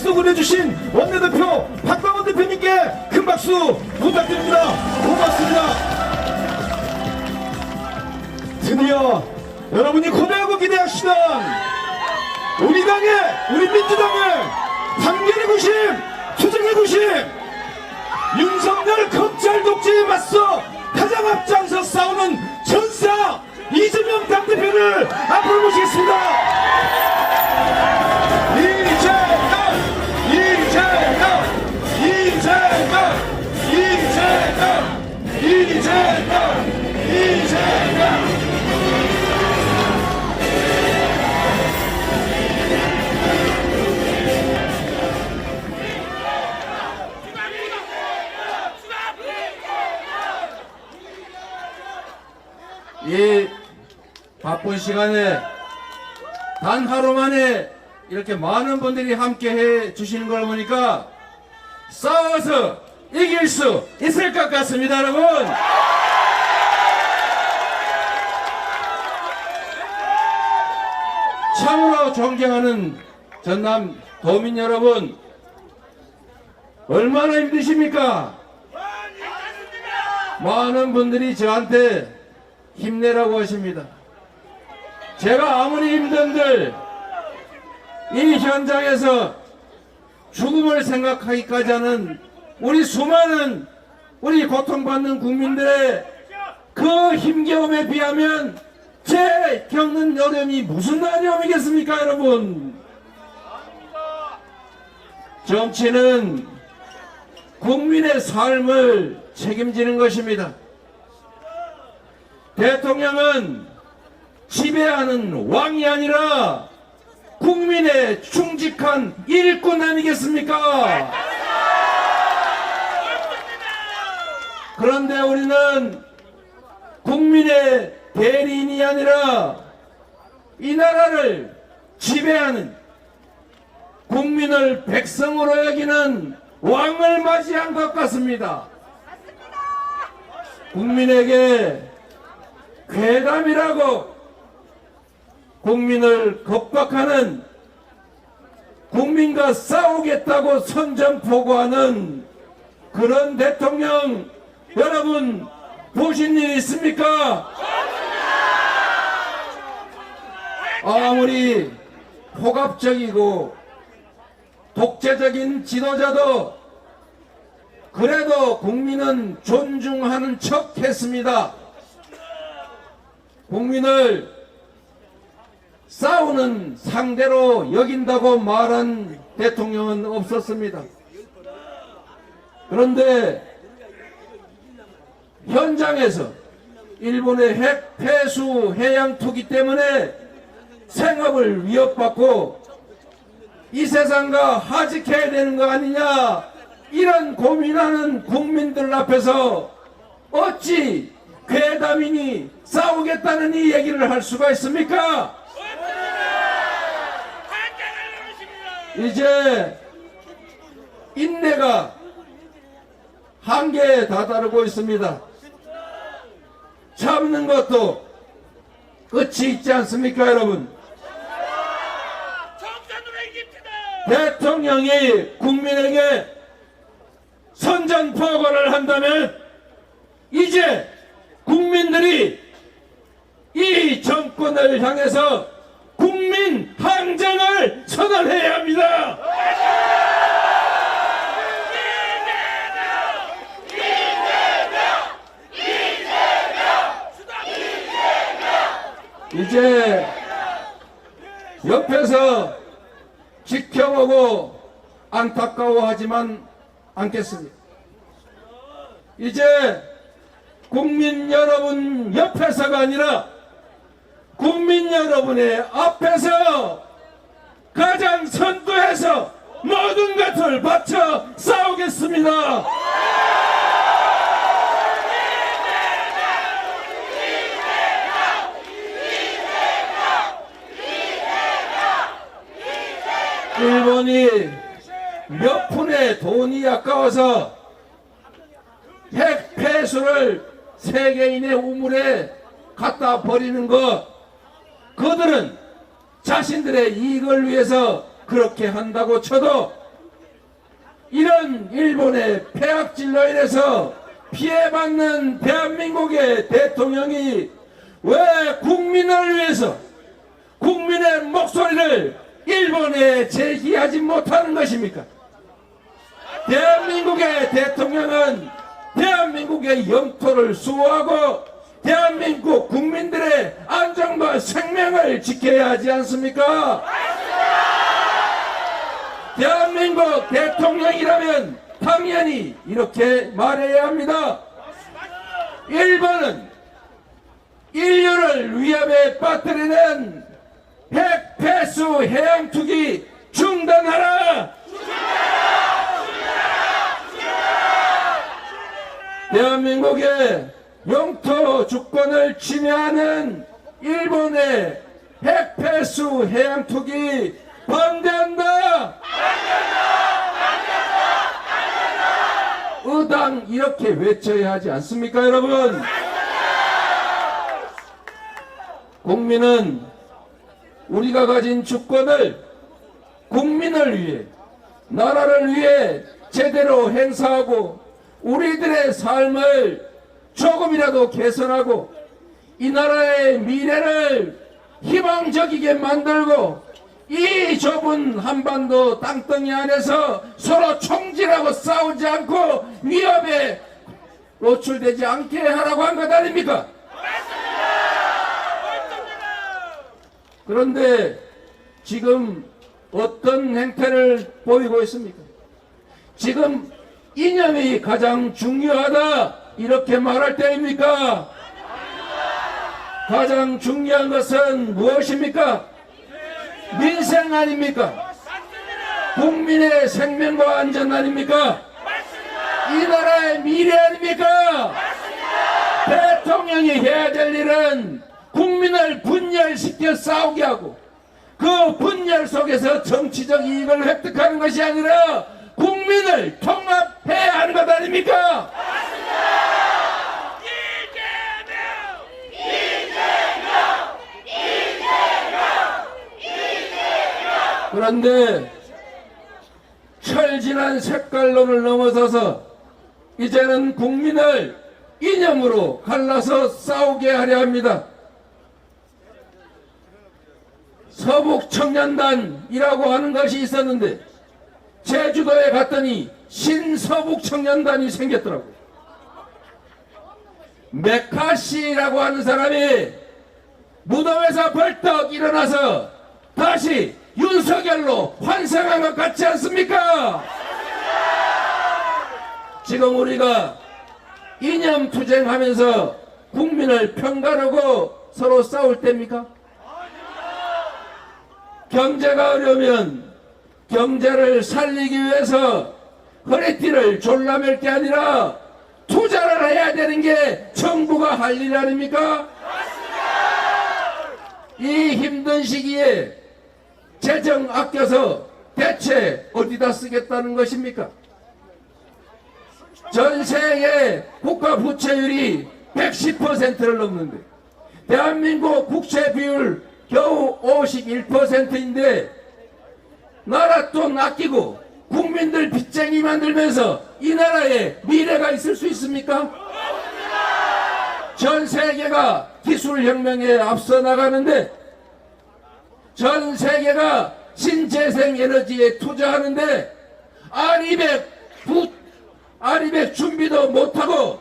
약속을 해주신 원내대표 박광원 대표님께 큰 박수 부탁드립니다. 고맙습니다. 드디어 여러분이 고대하고 기대하시던 우리 당의, 우리 민주당의 단결의 구심, 투쟁의 구심, 윤석열 검찰 독재에 맞서 가장 앞장서 싸우는 전사 이재명 당대표를 앞으로 모시겠습니다. 이재명 이 바쁜 시간에 단 하루 만에 이렇게 많은 분들이 함께 해 주시는 걸 보니까 싸워서 이길 수 있을 것 같습니다, 여러분. 참으로 존경하는 전남 도민 여러분, 얼마나 힘드십니까? 많은 분들이 저한테 힘내라고 하십니다. 제가 아무리 힘든들 이 현장에서 죽음을 생각하기까지 하는 우리 수많은 우리 고통받는 국민들의 그 힘겨움에 비하면 제 겪는 어려움이 무슨 어려움이겠습니까, 여러분? 정치는 국민의 삶을 책임지는 것입니다. 대통령은 지배하는 왕이 아니라 국민의 충직한 일꾼 아니겠습니까? 그런데 우리는 국민의 대리인이 아니라 이 나라를 지배하는, 국민을 백성으로 여기는 왕을 맞이한 것 같습니다. 국민에게 괴담이라고 국민을 겁박하는, 국민과 싸우겠다고 선전포고하는 그런 대통령 여러분 보신 일 있습니까? 아무리 폭압적이고 독재적인 지도자도 그래도 국민은 존중하는 척 했습니다. 국민을 싸우는 상대로 여긴다고 말한 대통령은 없었습니다. 그런데 현장에서 일본의 핵 폐수 해양 투기 때문에 생업을 위협받고 이 세상과 하직해야 되는 거 아니냐, 이런 고민하는 국민들 앞에서 어찌 괴담이니 싸우겠다는 이 얘기를 할 수가 있습니까? 이제 인내가 한계에 다다르고 있습니다. 참는 것도 끝이 있지 않습니까, 여러분? 대통령이 국민에게 선전포고를 한다면 이제 국민들이 이 정권을 향해서 국민 항쟁을 선언해야 합니다. 이제 옆에서 지켜보고 안타까워하지만 않겠습니다. 이제 국민 여러분 옆에서가 아니라 국민 여러분의 앞에서 가장 선두에서 모든 것을 바쳐 싸우겠습니다. 일본이 몇 푼의 돈이 아까워서 핵 폐수를 세계인의 우물에 갖다 버리는 것, 그들은 자신들의 이익을 위해서 그렇게 한다고 쳐도 이런 일본의 폐악질로 인해서 피해받는 대한민국의 대통령이 왜 국민을 위해서 국민의 목소리를 일본에 제기하지 못하는 것입니까? 대한민국의 대통령은 대한민국의 영토를 수호하고 대한민국 국민들의 안전과 생명을 지켜야 하지 않습니까? 대한민국 대통령이라면 당연히 이렇게 말해야 합니다. 일본은 인류를 위협에 빠뜨리는 핵 폐수 해양 투기 중단하라! 대한민국의 영토 주권을 침해하는 일본의 핵 폐수 해양 투기 반대한다! 의당 이렇게 외쳐야 하지 않습니까, 여러분? 국민은 우리가 가진 주권을 국민을 위해, 나라를 위해 제대로 행사하고 우리들의 삶을 조금이라도 개선하고 이 나라의 미래를 희망적이게 만들고 이 좁은 한반도 땅덩이 안에서 서로 총질하고 싸우지 않고 위협에 노출되지 않게 하라고 한 것 아닙니까? 그런데 지금 어떤 행태를 보이고 있습니까? 지금 이념이 가장 중요하다 이렇게 말할 때입니까? 가장 중요한 것은 무엇입니까? 민생 아닙니까? 국민의 생명과 안전 아닙니까? 이 나라의 미래 아닙니까? 대통령이 해야 될 일은 국민을 분열시켜 싸우게 하고 그 분열 속에서 정치적 이익을 획득하는 것이 아니라 국민을 통합해야 하는 것 아닙니까? 그런데 철진한 색깔론을 넘어서서 이제는 국민을 이념으로 갈라서 싸우게 하려 합니다. 서북청년단이라고 하는 것이 있었는데 제주도에 갔더니 신서북청년단이 생겼더라고요. 메카시라고 하는 사람이 무덤에서 벌떡 일어나서 다시 윤석열로 환생한 것 같지 않습니까? 지금 우리가 이념투쟁하면서 국민을 편가르고 서로 싸울 때입니까? 경제가 어려우면 경제를 살리기 위해서 허리띠를 졸라맬 게 아니라 투자를 해야 되는 게 정부가 할 일 아닙니까? 이 힘든 시기에 재정 아껴서 대체 어디다 쓰겠다는 것입니까? 전 세계 국가 부채율이 110%를 넘는데 대한민국 국채 비율 겨우 51%인데 나라 돈 아끼고 국민들 빚쟁이 만들면서 이 나라에 미래가 있을 수 있습니까? 전 세계가 기술혁명에 앞서 나가는데 전 세계가 신재생 에너지에 투자하는데 R200 준비도 못하고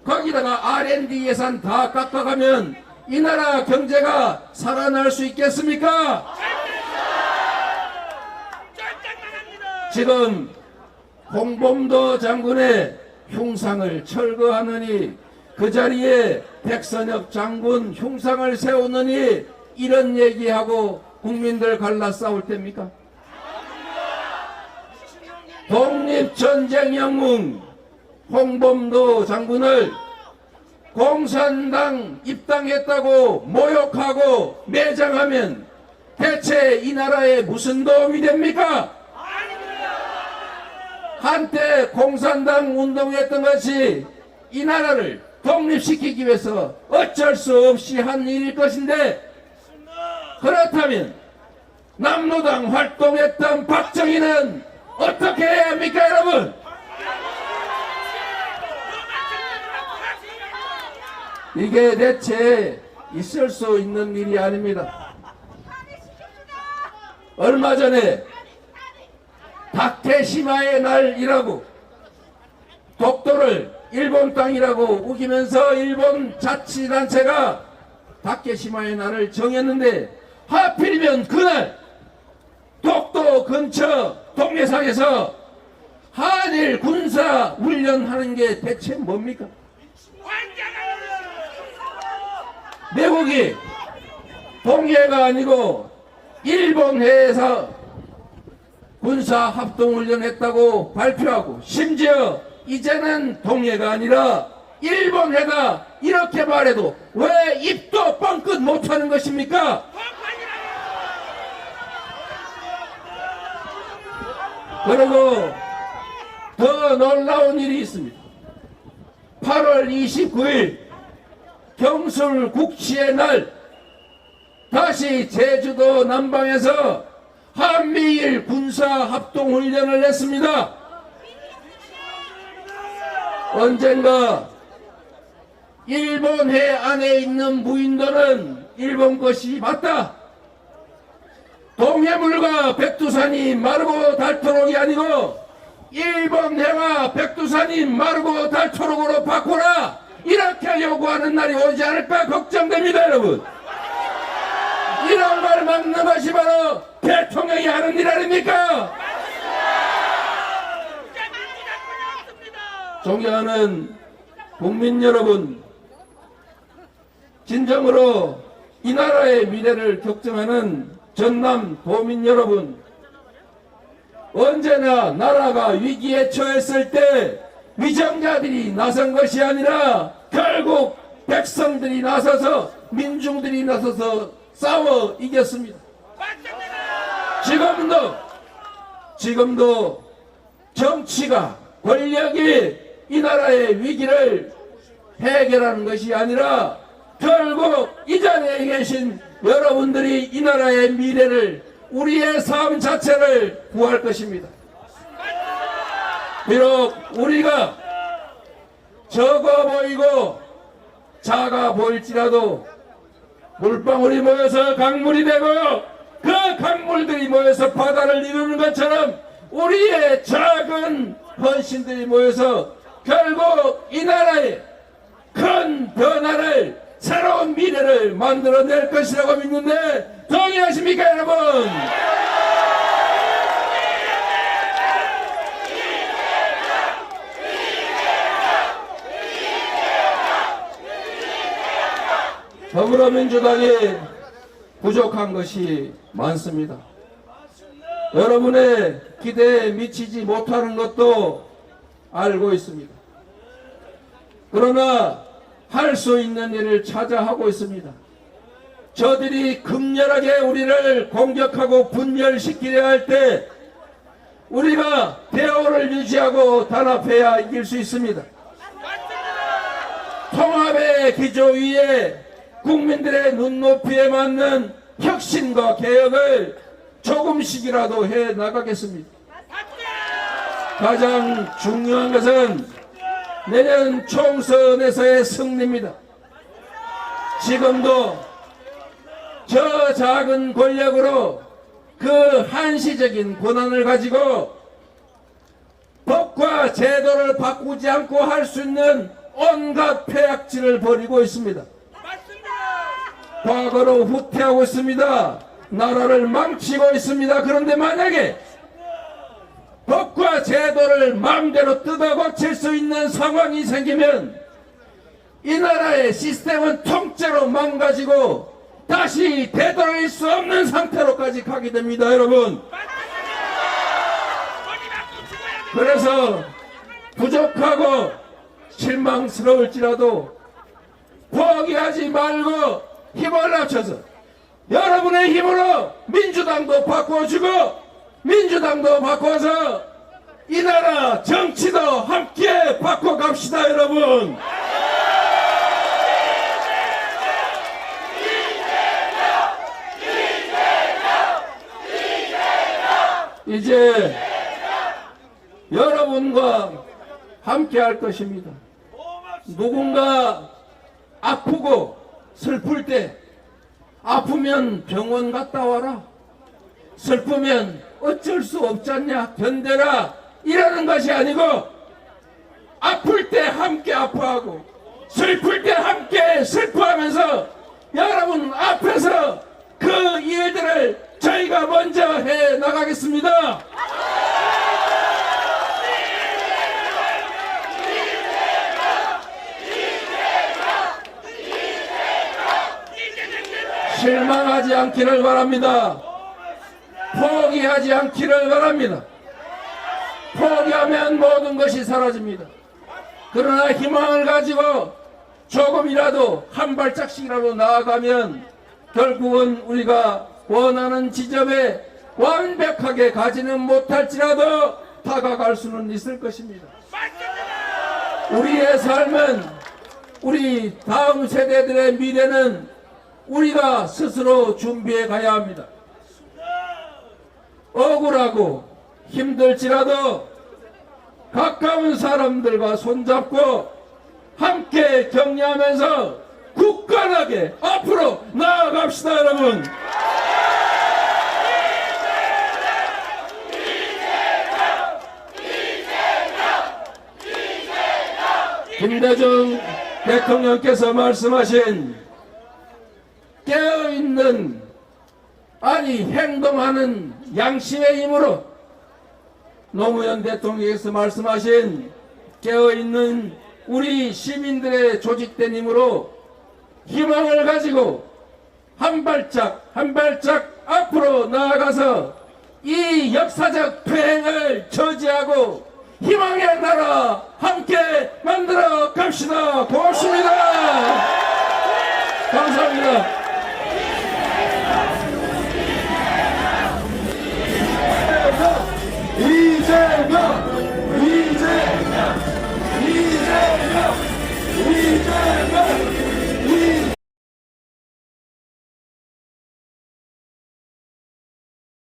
거기다가 R&D 예산 다 깎아가면 이 나라 경제가 살아날 수 있겠습니까? 지금 홍범도 장군의 흉상을 철거하느니 그 자리에 백선엽 장군 흉상을 세우느니 이런 얘기하고 국민들 갈라 싸울 때입니까? 독립전쟁 영웅 홍범도 장군을 공산당 입당했다고 모욕하고 매장하면 대체 이 나라에 무슨 도움이 됩니까? 한때 공산당 운동했던 것이 이 나라를 독립시키기 위해서 어쩔 수 없이 한 일일 것인데 그렇다면 남로당 활동했던 박정희는 어떻게 해야 합니까, 여러분? 이게 대체 있을 수 있는 일이 아닙니다. 얼마 전에 다케시마의 날이라고 독도를 일본 땅이라고 우기면서 일본 자치단체가 다케시마의 날을 정했는데 하필이면 그날 독도 근처 동해상에서 한일 군사 훈련하는 게 대체 뭡니까? 미국이 동해가 아니고 일본해에서 군사 합동훈련했다고 발표하고 심지어 이제는 동해가 아니라 일본해다 이렇게 말해도 왜 입도 뻥끗 못하는 것입니까? 그리고 더 놀라운 일이 있습니다. 8월 29일 경술 국치의 날 다시 제주도 남방에서 한미일 군사 합동훈련을 했습니다. 언젠가 일본해 안에 있는 무인도는 일본 것이 맞다. 동해물과 백두산이 마르고 닳도록이 아니고 일본해와 백두산이 마르고 닳도록으로 바꾸라. 이렇게 요구하는 날이 오지 않을까 걱정됩니다, 여러분. 이런 걸 막는 것이 바로 대통령이 하는 일 아닙니까? 존경하는 국민 여러분, 진정으로 이 나라의 미래를 걱정하는 전남 도민 여러분, 언제나 나라가 위기에 처했을 때 위정자들이 나선 것이 아니라 결국 백성들이 나서서 민중들이 나서서 싸워 이겼습니다. 지금도 정치가 권력이 이 나라의 위기를 해결하는 것이 아니라 결국 이 자리에 계신 여러분들이 이 나라의 미래를 우리의 삶 자체를 구할 것입니다. 비록 우리가 적어 보이고 작아 보일지라도 물방울이 모여서 강물이 되고 그 강물들이 모여서 바다를 이루는 것처럼 우리의 작은 헌신들이 모여서 결국 이 나라의 큰 변화를 새로운 미래를 만들어낼 것이라고 믿는데 동의하십니까, 여러분? 더불어민주당이 부족한 것이 많습니다. 여러분의 기대에 미치지 못하는 것도 알고 있습니다. 그러나 할 수 있는 일을 찾아 하고 있습니다. 저들이 극렬하게 우리를 공격하고 분열시키려 할 때 우리가 대오를 유지하고 단합해야 이길 수 있습니다. 통합의 기조 위에 국민들의 눈높이에 맞는 혁신과 개혁을 조금씩이라도 해 나가겠습니다. 가장 중요한 것은 내년 총선에서의 승리입니다. 지금도 저 작은 권력으로 그 한시적인 권한을 가지고 법과 제도를 바꾸지 않고 할 수 있는 온갖 폐악질을 벌이고 있습니다. 과거로 후퇴하고 있습니다. 나라를 망치고 있습니다. 그런데 만약에 법과 제도를 마음대로 뜯어 고칠 수 있는 상황이 생기면 이 나라의 시스템은 통째로 망가지고 다시 되돌릴 수 없는 상태로까지 가게 됩니다, 여러분. 그래서 부족하고 실망스러울지라도 포기하지 말고 힘을 합쳐서 여러분의 힘으로 민주당도 바꿔주고 민주당도 바꿔서 이 나라 정치도 함께 바꿔갑시다, 여러분. 이제 여러분과 함께 할 것입니다. 누군가 아프고 슬플 때 아프면 병원 갔다 와라. 슬프면 어쩔 수 없잖냐 견뎌라 이러는 것이 아니고 아플 때 함께 아파하고 슬플 때 함께 슬퍼하면서 여러분 앞에서 그 일들을 저희가 먼저 해 나가겠습니다. 실망하지 않기를 바랍니다. 포기하지 않기를 바랍니다. 포기하면 모든 것이 사라집니다. 그러나 희망을 가지고 조금이라도 한 발짝씩이라도 나아가면 결국은 우리가 원하는 지점에 완벽하게 가지는 못할지라도 다가갈 수는 있을 것입니다. 우리의 삶은 우리 다음 세대들의 미래는 우리가 스스로 준비해 가야 합니다. 억울하고 힘들지라도 가까운 사람들과 손잡고 함께 격려하면서 굳건하게 앞으로 나아갑시다, 여러분. 김대중 대통령께서 말씀하신 깨어있는 아니 행동하는 양심의 힘으로 노무현 대통령께서 말씀하신 깨어있는 우리 시민들의 조직된 힘으로 희망을 가지고 한 발짝 한 발짝 앞으로 나아가서 이 역사적 폐행을 저지하고 희망의 나라 함께 만들어 갑시다. 고맙습니다.